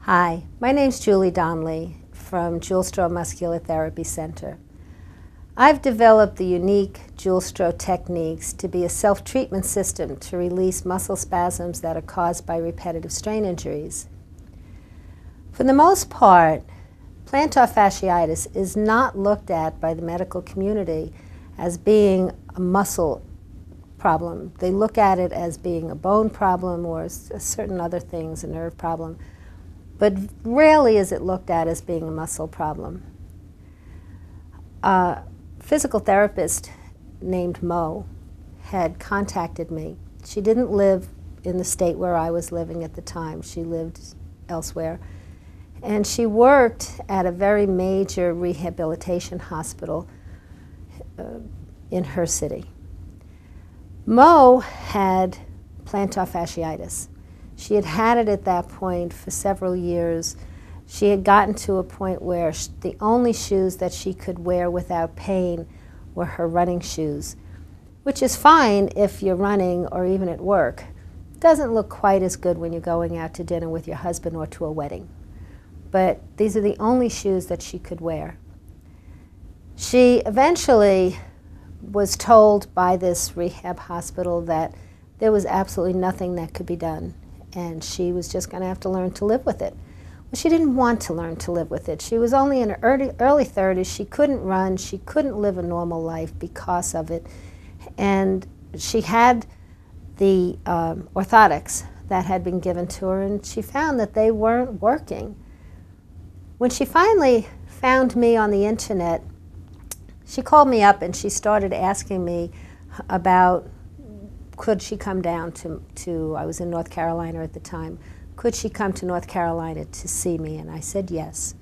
Hi, my name's Julie Donnelly from Julstro Muscular Therapy Center. I've developed the unique Julstro techniques to be a self-treatment system to release muscle spasms that are caused by repetitive strain injuries. For the most part, plantar fasciitis is not looked at by the medical community as being a muscle problem. They look at it as being a bone problem or certain other things, a nerve problem. But rarely is it looked at as being a muscle problem. A physical therapist named Mo had contacted me. She didn't live in the state where I was living at the time. She lived elsewhere. And she worked at a very major rehabilitation hospital in her city. Mo had plantar fasciitis. She had had it at that point for several years. She had gotten to a point where the only shoes that she could wear without pain were her running shoes, which is fine if you're running or even at work. It doesn't look quite as good when you're going out to dinner with your husband or to a wedding. But these are the only shoes that she could wear. She eventually was told by this rehab hospital that there was absolutely nothing that could be done, and she was just going to have to learn to live with it. Well, she didn't want to learn to live with it. She was only in her early 30s. She couldn't run. She couldn't live a normal life because of it. And she had the orthotics that had been given to her, and she found that they weren't working. When she finally found me on the internet, she called me up and she started asking me about could she come down to I was in North Carolina at the time, could she come to North Carolina to see me? And I said yes.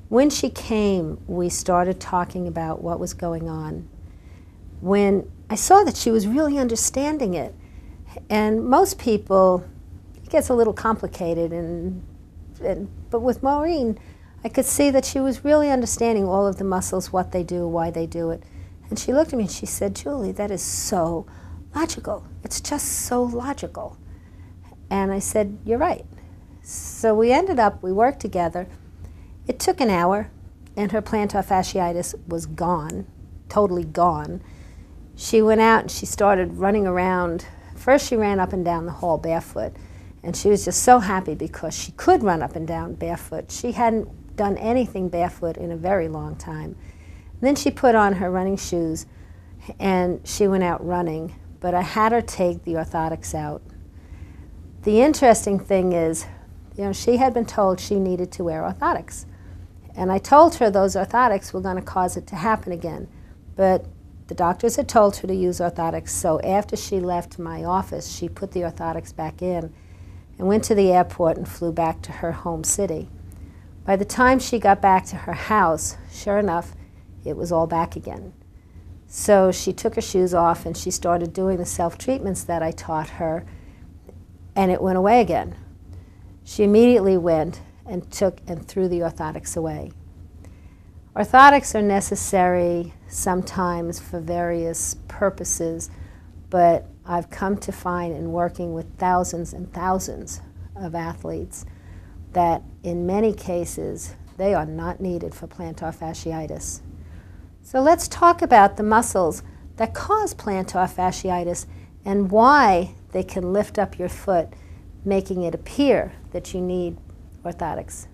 When she came, we started talking about what was going on. When I saw that she was really understanding it, and most people, it gets a little complicated, but with Maureen, I could see that she was really understanding all of the muscles, what they do, why they do it. And she looked at me and she said, "Julie, that is so logical. It's just so logical." And I said, "You're right." So we worked together. It took an hour, and her plantar fasciitis was gone, totally gone. She went out and she started running around. First she ran up and down the hall barefoot, and she was just so happy because she could run up and down barefoot. She hadn't done anything barefoot in a very long time. Then she put on her running shoes, and she went out running, but I had her take the orthotics out. The interesting thing is, she had been told she needed to wear orthotics. And I told her those orthotics were going to cause it to happen again. But the doctors had told her to use orthotics, so after she left my office, she put the orthotics back in and went to the airport and flew back to her home city. By the time she got back to her house, sure enough, it was all back again. So she took her shoes off and she started doing the self-treatments that I taught her, and it went away again. She immediately went and took and threw the orthotics away. Orthotics are necessary sometimes for various purposes, but I've come to find in working with thousands and thousands of athletes that in many cases they are not needed for plantar fasciitis. So let's talk about the muscles that cause plantar fasciitis and why they can lift up your foot, making it appear that you need orthotics.